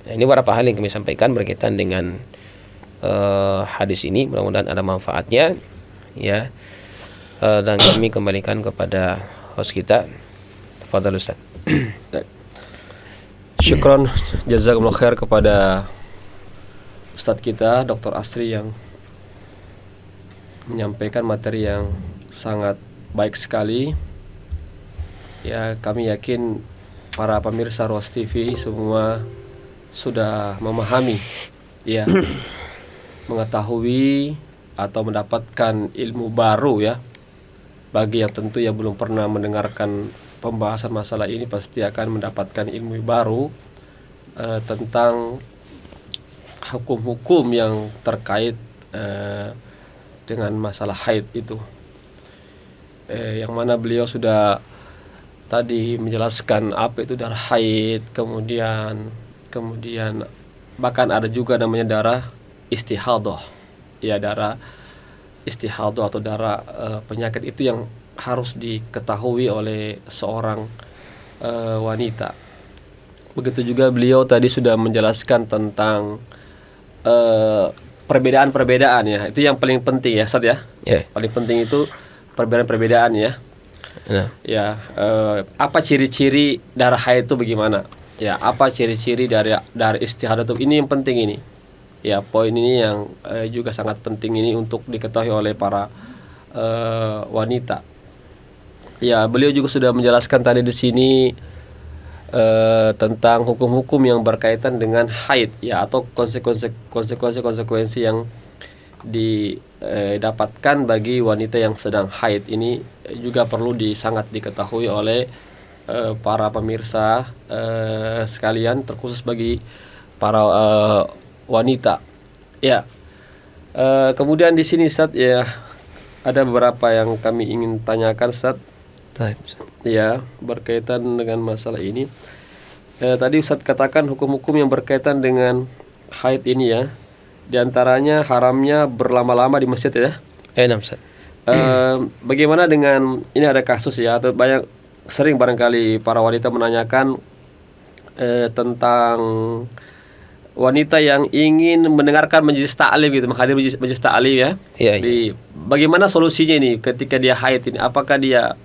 Nah, ini beberapa hal yang kami sampaikan berkaitan dengan hadis ini. Mudah-mudahan ada manfaatnya, ya. Dan kami kembalikan kepada host kita. Tafadhal Ustaz. Syukron jazakumullah khair kepada Ustadz kita Dr. Asri yang menyampaikan materi yang sangat baik sekali. Ya, kami yakin para pemirsa Ruas TV semua sudah memahami, ya, mengetahui atau mendapatkan ilmu baru, ya. Bagi yang tentu yang belum pernah mendengarkan pembahasan masalah ini pasti akan mendapatkan ilmu baru tentang hukum-hukum yang terkait dengan masalah haid itu, yang mana beliau sudah tadi menjelaskan apa itu darah haid, kemudian bahkan ada juga namanya darah istihadah, ya, darah istihadah atau darah penyakit itu yang harus diketahui oleh seorang wanita. Begitu juga beliau tadi sudah menjelaskan tentang perbedaan-perbedaan, ya. Itu yang paling penting, ya, Ustaz, ya. Yeah. Paling penting itu perbedaan-perbedaan, ya. Yeah. Ya, apa ciri-ciri darah haid itu bagaimana? Ya, apa ciri-ciri dari istihadah itu? Ini yang penting ini. Ya, poin ini yang juga sangat penting ini untuk diketahui oleh para wanita. Ya, beliau juga sudah menjelaskan tadi di sini tentang hukum-hukum yang berkaitan dengan haid, ya, atau konsekuensi yang didapatkan bagi wanita yang sedang haid. Ini juga perlu sangat diketahui oleh para pemirsa sekalian, terkhusus bagi para wanita. Ya, kemudian di sini, Ustaz, ya, ada beberapa yang kami ingin tanyakan, Ustaz. Ya, berkaitan dengan masalah ini. Tadi Ustaz katakan hukum-hukum yang berkaitan dengan haid ini ya, di antaranya haramnya berlama-lama di masjid ya. Nah, Ustaz. Bagaimana dengan ini, ada kasus ya, atau sering barangkali para wanita menanyakan tentang wanita yang ingin mendengarkan majelis taklim gitu, menghadiri majelis taklim ya. Iya. Bagaimana solusinya ini ketika dia haid ini? Apakah dia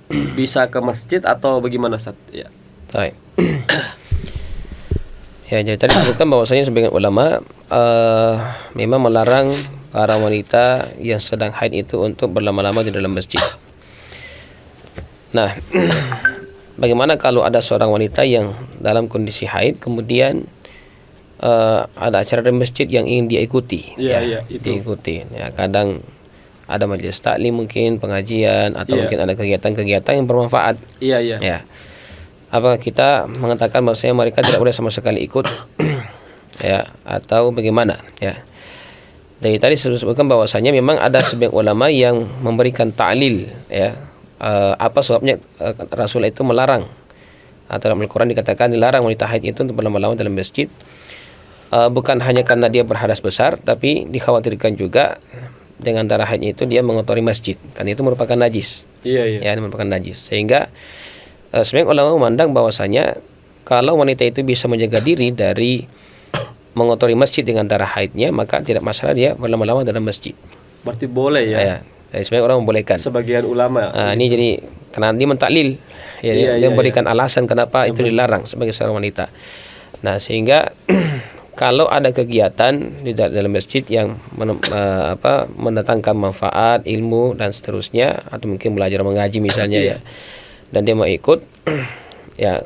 bisa ke masjid atau bagaimana, Ustaz? Ya. Baik. Ya, jadi tadi disebutkan bahwasanya sebagian ulama memang melarang para wanita yang sedang haid itu untuk berlama-lama di dalam masjid. Nah, bagaimana kalau ada seorang wanita yang dalam kondisi haid kemudian ada acara di masjid yang ingin dia ikuti? Itu. Diikuti. Ya, kadang ada majelis taklim mungkin, pengajian, atau mungkin ada kegiatan-kegiatan yang bermanfaat. Iya. Ya. Apa kita mengatakan bahwasanya mereka tidak boleh sama sekali ikut? Ya, atau bagaimana? Ya. Dari tadi disebutkan bahwasanya memang ada sebagian ulama yang memberikan ta'lil, ya. Apa sebabnya Rasul itu melarang? Atau dalam Al-Quran dikatakan dilarang wanita haid itu untuk berlama-lama dalam masjid. Bukan hanya karena dia berhadas besar, tapi dikhawatirkan juga dengan darah haidnya itu dia mengotori masjid, karena itu merupakan najis. Iya. Ya, merupakan najis. Sehingga sebagian ulama memandang bahwasanya kalau wanita itu bisa menjaga diri dari mengotori masjid dengan darah haidnya, maka tidak masalah dia berlama-lama dalam masjid. Berarti boleh ya? Ya. Jadi sebagian orang membolehkan. Sebagian ulama. Ini jadi karena dia mentaklil, dia memberikan alasan kenapa itu dilarang sebagai seorang wanita. Nah, sehingga kalau ada kegiatan di dalam masjid yang mendatangkan manfaat, ilmu dan seterusnya, atau mungkin belajar mengaji misalnya ya, dan dia mau ikut, ya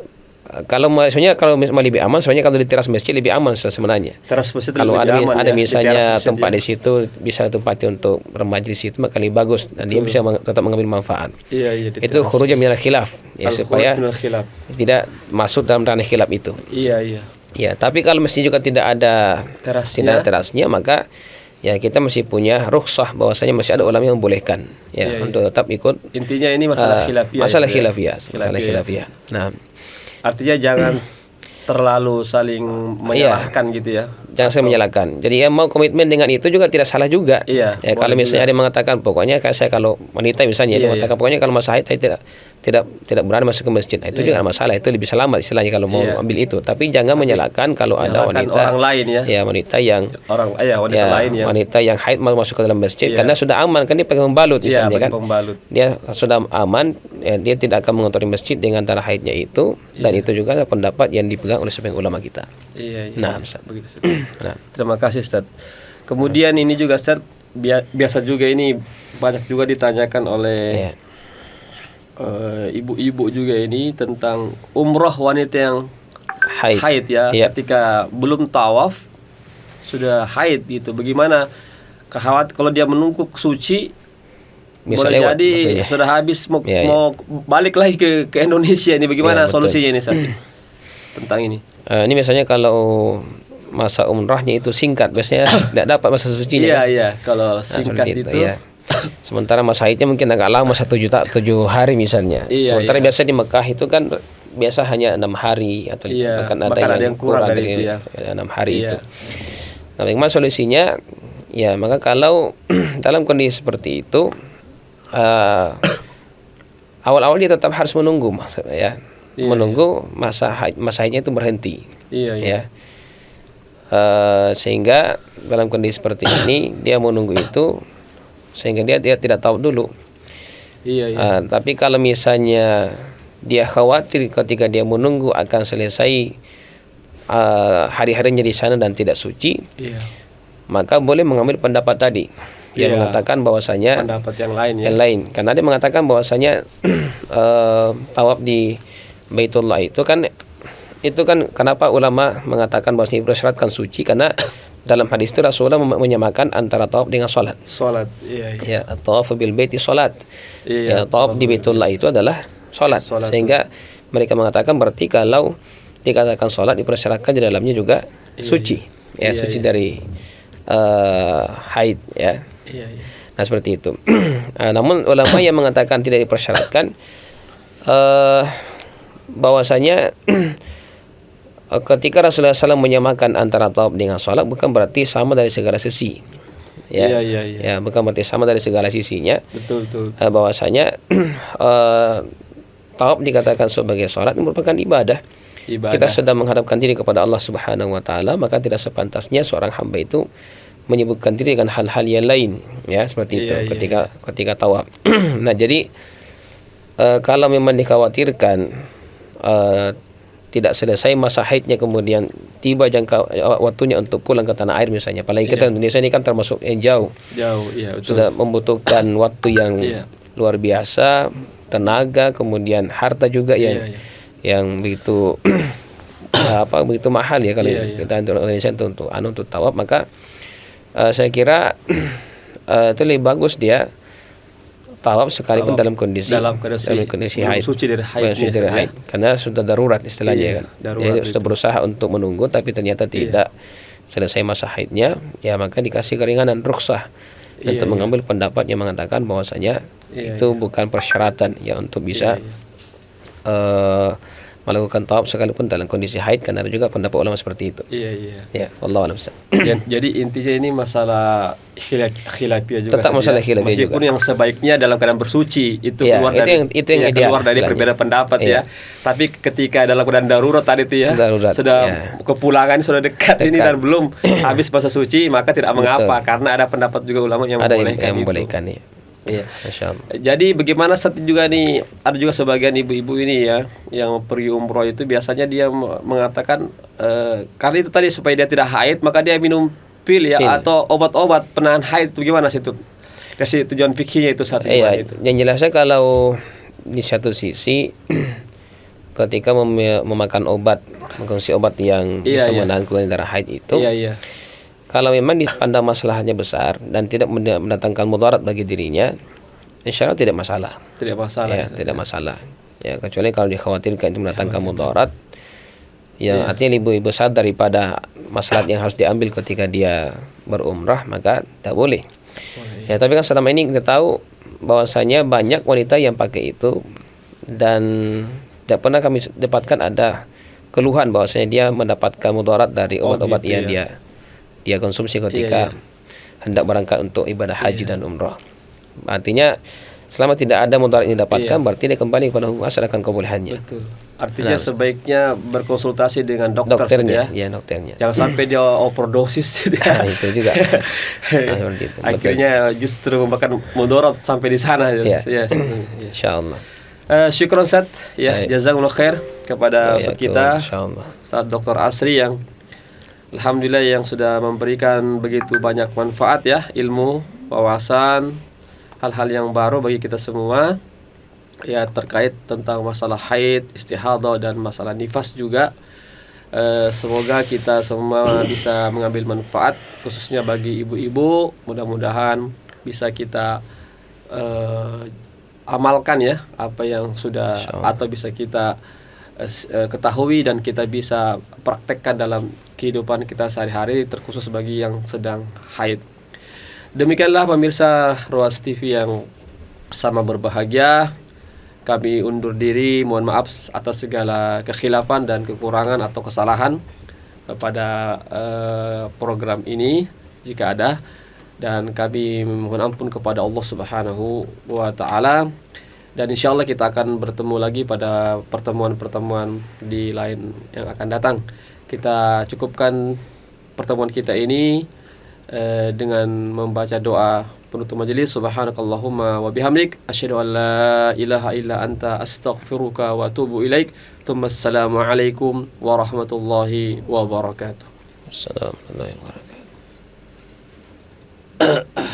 kalau sebenarnya kalau lebih aman sebenarnya kalau di teras masjid lebih aman sebenarnya. Teras masjid kalau ada aman, ada ya, misalnya tempat di situ bisa tempatnya untuk bermajlis itu maka lebih bagus dan dia bisa tetap mengambil manfaat. Iya. Itu khurujan minal khilaf, ya, supaya tidak masuk dalam ranah khilaf itu. Iya. Ya, tapi kalau masjid juga tidak ada terasnya, maka ya kita masih punya rukhsah bahwasanya masih ada ulama yang membolehkan untuk tetap ikut. Intinya ini masalah khilafiyah. Masalah khilafiyah. Nah, artinya jangan terlalu saling menyalahkan gitu ya. Jangan saya menyalahkan. Jadi mau komitmen dengan itu juga tidak salah juga. Iya. Ya, kalau misalnya dia mengatakan pokoknya saya kalau wanita misalnya dia mengatakan pokoknya kalau masa haid saya tidak berani masuk ke masjid. Itu juga tidak masalah. Itu lebih selamat istilahnya kalau mau ambil itu. Tapi jangan menyalahkan kalau ada wanita orang lain ya. Ya, wanita yang wanita yang haid mau masuk ke dalam masjid karena sudah aman kan dia pakai pembalut misalnya kan. Dia sudah aman, dia tidak akan mengotori masjid dengan darah haidnya itu dan itu juga adalah pendapat yang dipegang oleh sebagian ulama kita. Iya. Nah, begitu Ustaz. Nah, terima kasih Ustaz. Kemudian ini juga Ustaz, biasa juga ini banyak juga ditanyakan oleh ibu-ibu juga ini tentang umroh wanita yang haid ya, ketika belum tawaf sudah haid gitu. Bagaimana kalau dia menunggu suci bisa boleh lewat, jadi sudah habis mau balik lagi ke Indonesia ini, bagaimana solusinya ini Ustaz? Tentang ini. Ini misalnya kalau masa umrahnya itu singkat, biasanya tidak dapat masa sucinya. Iya. Kalau singkat itu. Ya. Sementara masa haidnya mungkin agak lama, 7 hari misalnya. Sementara biasa di Mekah itu kan biasa hanya 6 hari atau bahkan ada yang kurang dari 6 hari itu. Nah, bagaimana solusinya? Ya, maka kalau dalam kondisi seperti itu, awal-awal dia tetap harus menunggu, ya. Menunggu masa haidnya itu berhenti. Ya. Sehingga dalam kondisi seperti ini dia menunggu itu sehingga dia tidak tahu dulu. Tapi kalau misalnya dia khawatir ketika dia menunggu akan selesai hari-harinya di sana dan tidak suci, maka boleh mengambil pendapat tadi. Dia mengatakan bahwasanya pendapat yang lain, karena dia mengatakan bahwasanya tawaf di Baitullah itu kan kenapa ulama mengatakan bahwasanya bersyaratkan suci, karena dalam hadis itu Rasulullah menyamakan antara tawaf dengan salat. Ya, tawaf bil baiti salat. Ya, tawaf di Baitullah itu adalah salat. Sehingga mereka mengatakan berarti kalau dikatakan salat dipersyaratkan di dalamnya juga suci. Suci dari haid ya. Nah, seperti itu. Namun ulama yang mengatakan tidak dipersyaratkan bahwasanya ketika Rasulullah SAW menyamakan antara tawaf dengan salat bukan berarti sama dari segala sisi. Ya, ya, bukan berarti sama dari segala sisinya. Betul. Bahwasanya tawaf dikatakan sebagai salat merupakan ibadah. Kita sedang menghadapkan diri kepada Allah Subhanahu wa taala, maka tidak sepantasnya seorang hamba itu menyebutkan diri dengan hal-hal yang lain, ya, seperti itu ketika tawaf. Nah, jadi kalau memang dikhawatirkan tidak selesai masa haidnya kemudian tiba jangka waktunya untuk pulang ke tanah air misalnya, apalagi kita Indonesia ini kan termasuk yang jauh, betul. Sudah membutuhkan waktu yang luar biasa, tenaga, kemudian harta juga yang begitu begitu mahal ya kalau kita Indonesia untuk tawaf, maka saya kira itu lebih bagus dia tawaf sekalipun dalam kondisi haid, suci dari haid, karena sudah darurat istilahnya kan. Dia sudah berusaha untuk menunggu tapi ternyata tidak selesai masa haidnya, ya maka dikasih keringanan rukhsah untuk mengambil pendapat yang mengatakan bahwasanya itu bukan persyaratan ya untuk bisa melakukan tawaf sekalipun dalam kondisi haid, karena ada juga pendapat ulama seperti itu. Ya, wallahu a'lam. Jadi intinya ini masalah khilafiyah juga. Tetap masalah khilafiyah juga. Meskipun yang sebaiknya dalam keadaan bersuci itu keluar yang ideal, keluar dari perbedaan pendapat ya. Tapi ketika dalam keadaan darurat tadi itu sudah kepulangan sudah dekat ini dan belum habis masa suci, maka tidak mengapa karena ada pendapat juga ulama yang membolehkan itu. Iya. Jadi bagaimana saat juga nih, ada juga sebagian ibu-ibu ini ya yang pergi umroh itu biasanya dia mengatakan karena itu tadi supaya dia tidak haid maka dia minum pil atau obat-obat penahan haid. Bagaimana sih itu? Kasih tujuan fikihnya itu satu itu. Yang jelasnya kalau di satu sisi ketika memakan obat, mengkonsumsi obat yang bisa menahan keluar darah haid itu. Kalau memang dipandang masalahnya besar dan tidak mendatangkan mudarat bagi dirinya, insya Allah tidak masalah. Tidak masalah. Ya, kecuali kalau dikhawatirkan itu mendatangkan mudarat, ya artinya lebih besar daripada masalah yang harus diambil ketika dia berumrah, maka tak boleh. Ya, tapi kan selama ini kita tahu bahwasanya banyak wanita yang pakai itu dan tidak pernah kami dapatkan ada keluhan bahwasanya dia mendapatkan mudarat dari obat-obat yang dia konsumsi ketika hendak berangkat untuk ibadah haji dan umrah. Artinya selama tidak ada mudarat yang didapatkan berarti dia kembali kepada hukum asal akan kebolehannya. Betul. Artinya sebaiknya berkonsultasi dengan dokternya. Dokternya. Jangan sampai dia overdosis. Itu juga. Seperti itu. Akhirnya justru makan mudarat sampai di sana. Insyaallah. Syukron Ustaz, jazakumullah khair kepada Ustaz kita, Ustaz Dr. Asri yang alhamdulillah yang sudah memberikan begitu banyak manfaat ya, ilmu, wawasan, hal-hal yang baru bagi kita semua ya terkait tentang masalah haid, istihadah dan masalah nifas juga. Semoga kita semua bisa mengambil manfaat khususnya bagi ibu-ibu. Mudah-mudahan bisa kita amalkan ya apa yang sudah atau bisa kita ketahui dan kita bisa praktekkan dalam kehidupan kita sehari-hari, terkhusus bagi yang sedang haid. Demikianlah pemirsa Ruas TV yang sama berbahagia. Kami undur diri, mohon maaf atas segala kekhilafan dan kekurangan atau kesalahan pada program ini jika ada, dan kami mohon ampun kepada Allah Subhanahu wa taala. Dan insya Allah kita akan bertemu lagi pada pertemuan-pertemuan di lain yang akan datang. Kita cukupkan pertemuan kita ini dengan membaca doa penutup majelis. Subhanakallahumma wa bihamdik asyhadu an la ilaha illa anta astaghfiruka wa atubu ilaik. Assalamualaikum warahmatullahi wabarakatuh. Assalamualaikum warahmatullahi wabarakatuh.